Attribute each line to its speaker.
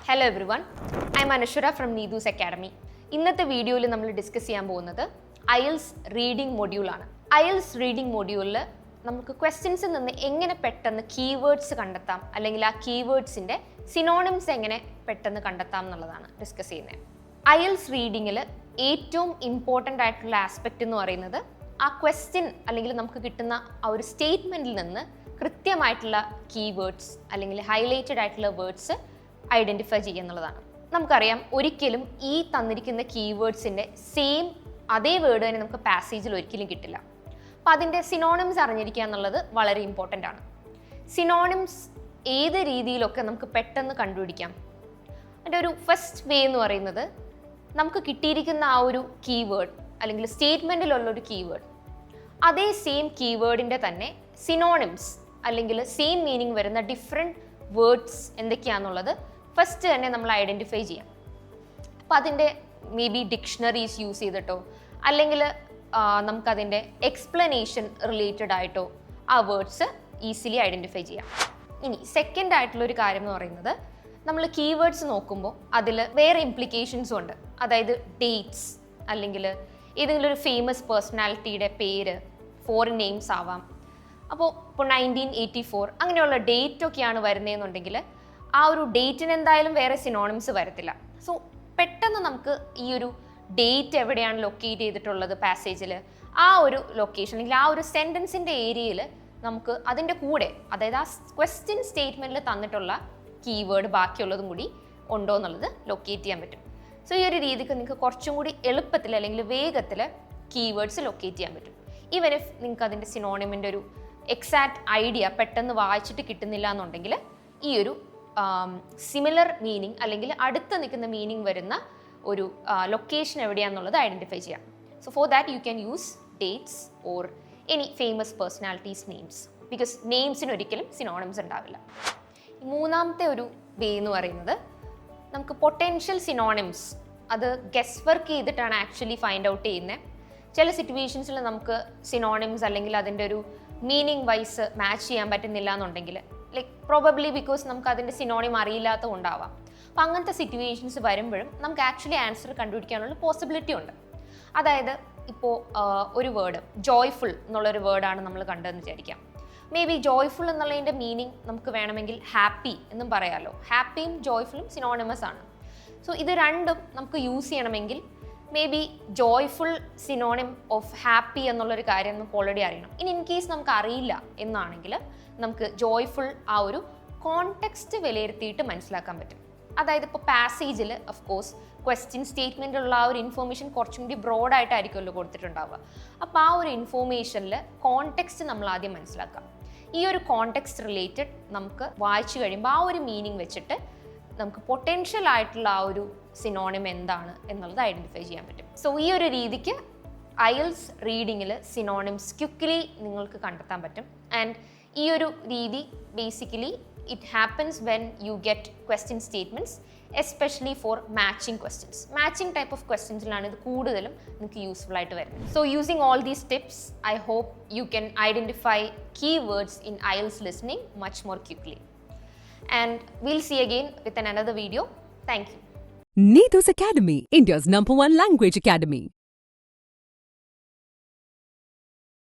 Speaker 1: Hello everyone, I am Anashura from Needhu's Academy. ഇന്നത്തെ വീഡിയോയിൽ നമ്മൾ ഡിസ്കസ് ചെയ്യാൻ പോകുന്നത് IELTS റീഡിംഗ് മൊഡ്യൂളാണ്. IELTS റീഡിംഗ് മൊഡ്യൂളിൽ നമുക്ക് ക്വസ്റ്റ്യൻസിൽ നിന്ന് എങ്ങനെ പെട്ടെന്ന് കീവേഡ്സ് കണ്ടെത്താം അല്ലെങ്കിൽ ആ കീവേഡ്സിൻ്റെ സിനോണിംസ് എങ്ങനെ പെട്ടെന്ന് കണ്ടെത്താം എന്നുള്ളതാണ് ഡിസ്കസ് ചെയ്യുന്നത്. IELTS റീഡിങ്ങിൽ ഏറ്റവും ഇമ്പോർട്ടൻ്റ് ആയിട്ടുള്ള ആസ്പെക്റ്റ് എന്ന് പറയുന്നത് ആ ക്വസ്റ്റ്യൻ അല്ലെങ്കിൽ നമുക്ക് കിട്ടുന്ന ആ ഒരു സ്റ്റേറ്റ്മെൻറ്റിൽ നിന്ന് കൃത്യമായിട്ടുള്ള കീവേഡ്സ് അല്ലെങ്കിൽ ഹൈലൈറ്റഡ് ആയിട്ടുള്ള വേർഡ്സ് ഐഡൻറ്റിഫൈ ചെയ്യുക എന്നുള്ളതാണ്. നമുക്കറിയാം ഒരിക്കലും ഈ തന്നിരിക്കുന്ന കീവേഡ്സിൻ്റെ സെയിം അതേ വേർഡ് തന്നെ നമുക്ക് പാസേജിൽ ഒരിക്കലും കിട്ടില്ല. അപ്പോൾ അതിൻ്റെ സിനോണിംസ് അറിഞ്ഞിരിക്കുക എന്നുള്ളത് വളരെ ഇമ്പോർട്ടൻ്റ് ആണ്. സിനോണിംസ് ഏത് രീതിയിലൊക്കെ നമുക്ക് പെട്ടെന്ന് കണ്ടുപിടിക്കാം. അതിൻ്റെ ഒരു ഫസ്റ്റ് വേ എന്ന് പറയുന്നത് നമുക്ക് കിട്ടിയിരിക്കുന്ന ആ ഒരു കീവേഡ് അല്ലെങ്കിൽ സ്റ്റേറ്റ്മെൻറ്റിലുള്ളൊരു കീവേഡ് അതേ സെയിം കീവേഡിൻ്റെ തന്നെ സിനോണിംസ് അല്ലെങ്കിൽ സെയിം മീനിങ് വരുന്ന ഡിഫറെൻറ്റ് വേർഡ്സ് എന്തൊക്കെയാണെന്നുള്ളത് ഫസ്റ്റ് തന്നെ നമ്മൾ ഐഡൻറ്റിഫൈ ചെയ്യാം. അപ്പോൾ അതിൻ്റെ മേ ബി ഡിക്ഷണറീസ് യൂസ് ചെയ്തിട്ടോ അല്ലെങ്കിൽ നമുക്കതിൻ്റെ എക്സ്പ്ലനേഷൻ റിലേറ്റഡ് ആയിട്ടോ ആ വേർഡ്സ് ഈസിലി ഐഡൻറ്റിഫൈ ചെയ്യാം. ഇനി സെക്കൻഡ് ആയിട്ടുള്ളൊരു കാര്യം എന്ന് പറയുന്നത് നമ്മൾ കീവേഡ്സ് നോക്കുമ്പോൾ അതിൽ വേറെ ഇംപ്ലിക്കേഷൻസും ഉണ്ട്. അതായത് ഡേറ്റ്സ് അല്ലെങ്കിൽ ഏതെങ്കിലും ഒരു ഫേമസ് പേഴ്സണാലിറ്റിയുടെ പേര്, ഫോറിൻ നെയിംസ് ആവാം. അപ്പോൾ 1984 അങ്ങനെയുള്ള ഡേറ്റൊക്കെയാണ് വരുന്നതെന്നുണ്ടെങ്കിൽ ആ ഒരു ഡേറ്റിന് എന്തായാലും വേറെ സിനോണിംസ് വരത്തില്ല. സോ പെട്ടെന്ന് നമുക്ക് ഈ ഒരു ഡേറ്റ് എവിടെയാണ് ലൊക്കേറ്റ് ചെയ്തിട്ടുള്ളത് പാസേജിൽ, ആ ഒരു ലൊക്കേഷൻ അല്ലെങ്കിൽ ആ ഒരു സെൻറ്റൻസിൻ്റെ ഏരിയയിൽ നമുക്ക് അതിൻ്റെ കൂടെ അതായത് ആ ക്വസ്റ്റ്യൻ സ്റ്റേറ്റ്മെൻറ്റിൽ തന്നിട്ടുള്ള കീവേഡ് ബാക്കിയുള്ളതും കൂടി ഉണ്ടോ എന്നുള്ളത് ലൊക്കേറ്റ് ചെയ്യാൻ പറ്റും. സോ ഈ ഒരു രീതിക്ക് നിങ്ങൾക്ക് കുറച്ചും കൂടി എളുപ്പത്തിൽ അല്ലെങ്കിൽ വേഗത്തിൽ കീവേഡ്സ് ലൊക്കേറ്റ് ചെയ്യാൻ പറ്റും. ഈവൻ ഇഫ് നിങ്ങൾക്ക് അതിൻ്റെ സിനോണിമിൻ്റെ ഒരു എക്സാക്റ്റ് ഐഡിയ പെട്ടെന്ന് വായിച്ചിട്ട് കിട്ടുന്നില്ല എന്നുണ്ടെങ്കിൽ ഈ ഒരു സിമിലർ മീനിങ് അല്ലെങ്കിൽ അടുത്ത് നിൽക്കുന്ന മീനിങ് വരുന്ന ഒരു ലൊക്കേഷൻ എവിടെയാണെന്നുള്ളത് ഐഡൻറ്റിഫൈ ചെയ്യാം. So for that you can use dates or any famous personalities names, because നെയിംസിന് ഒരിക്കലും സിനോണിംസ് ഉണ്ടാവില്ല. മൂന്നാമത്തെ ഒരു വേ എന്ന് പറയുന്നത് നമുക്ക് പൊട്ടൻഷ്യൽ സിനോണിംസ് അത് ഗസ് വർക്ക് ചെയ്തിട്ടാണ് ആക്ച്വലി ഫൈൻഡ് ഔട്ട് ചെയ്യുന്നത്. ചില സിറ്റുവേഷൻസിൽ നമുക്ക് സിനോണിംസ് അല്ലെങ്കിൽ അതിൻ്റെ ഒരു മീനിങ് വൈസ് മാച്ച് ചെയ്യാൻ പറ്റുന്നില്ല എന്നുണ്ടെങ്കിൽ ലൈക്ക് പ്രോബബ്ലി ബിക്കോസ് നമുക്ക് അതിൻ്റെ സിനോണിം അറിയില്ലാത്തത് ഉണ്ടാവാം. അപ്പോൾ അങ്ങനത്തെ സിറ്റുവേഷൻസ് വരുമ്പോഴും നമുക്ക് ആക്ച്വലി ആൻസർ കണ്ടുപിടിക്കാനുള്ള പോസിബിലിറ്റി ഉണ്ട്. അതായത് ഇപ്പോൾ ഒരു വേർഡ് ജോയ്ഫുൾ എന്നുള്ളൊരു വേർഡാണ് നമ്മൾ കണ്ടതെന്ന് വിചാരിക്കാം. മേ ബി ജോയ്ഫുൾ എന്നുള്ളതിൻ്റെ മീനിങ് നമുക്ക് വേണമെങ്കിൽ ഹാപ്പി എന്നും പറയാമല്ലോ. ഹാപ്പിയും ജോയ്ഫുളും സിനോണിമസ് ആണ്. സോ ഇത് രണ്ടും നമുക്ക് യൂസ് ചെയ്യണമെങ്കിൽ may be joyful synonym of happy എന്നുള്ളൊരു കാര്യം നമുക്ക് ഓൾറെഡി അറിയണം. ഇൻ കേസ് നമുക്ക് അറിയില്ല എന്നാണെങ്കിൽ നമുക്ക് ജോയ്ഫുൾ ആ ഒരു കോണ്ടെക്സ്റ്റ് വിലയിരുത്തിയിട്ട് മനസ്സിലാക്കാൻ പറ്റും. അതായത് ഇപ്പോൾ പാസേജിൽ ഓഫ് കോഴ്സ് ക്വസ്റ്റ്യൻ സ്റ്റേറ്റ്മെൻറ്റിലുള്ള ആ ഒരു ഇൻഫോർമേഷൻ കുറച്ചും കൂടി ബ്രോഡായിട്ടായിരിക്കുമല്ലോ കൊടുത്തിട്ടുണ്ടാവുക. അപ്പോൾ ആ ഒരു ഇൻഫോർമേഷനിൽ കോണ്ടെക്സ്റ്റ് നമ്മൾ ആദ്യം മനസ്സിലാക്കാം. ഈ ഒരു കോണ്ടെക്സ്റ്റ് റിലേറ്റഡ് നമുക്ക് വായിച്ചു കഴിയുമ്പോൾ ആ ഒരു മീനിങ് വെച്ചിട്ട് നമുക്ക് പൊട്ടൻഷ്യൽ ആയിട്ടുള്ള ആ ഒരു സിനോണിം എന്താണ് എന്നുള്ളത് ഐഡൻറ്റിഫൈ ചെയ്യാൻ പറ്റും. സോ ഈ ഒരു രീതിക്ക് IELTS റീഡിങ്ങിൽ സിനോണിംസ് ക്വിക്ക്ലി നിങ്ങൾക്ക് കണ്ടെത്താൻ പറ്റും. ആൻഡ് ഈ ഒരു രീതി basically it happens when you get question statements especially for matching questions. Matching type of ക്വസ്റ്റ്യൻസിലാണ് ഇത് കൂടുതലും നിങ്ങൾക്ക് യൂസ്ഫുൾ ആയിട്ട് വരുന്നത്. So using all these tips I hope you can identify keywords in IELTS listening much more quickly. And we'll see again with another video. Thank you.
Speaker 2: Needhu's Academy, India's #1 language academy.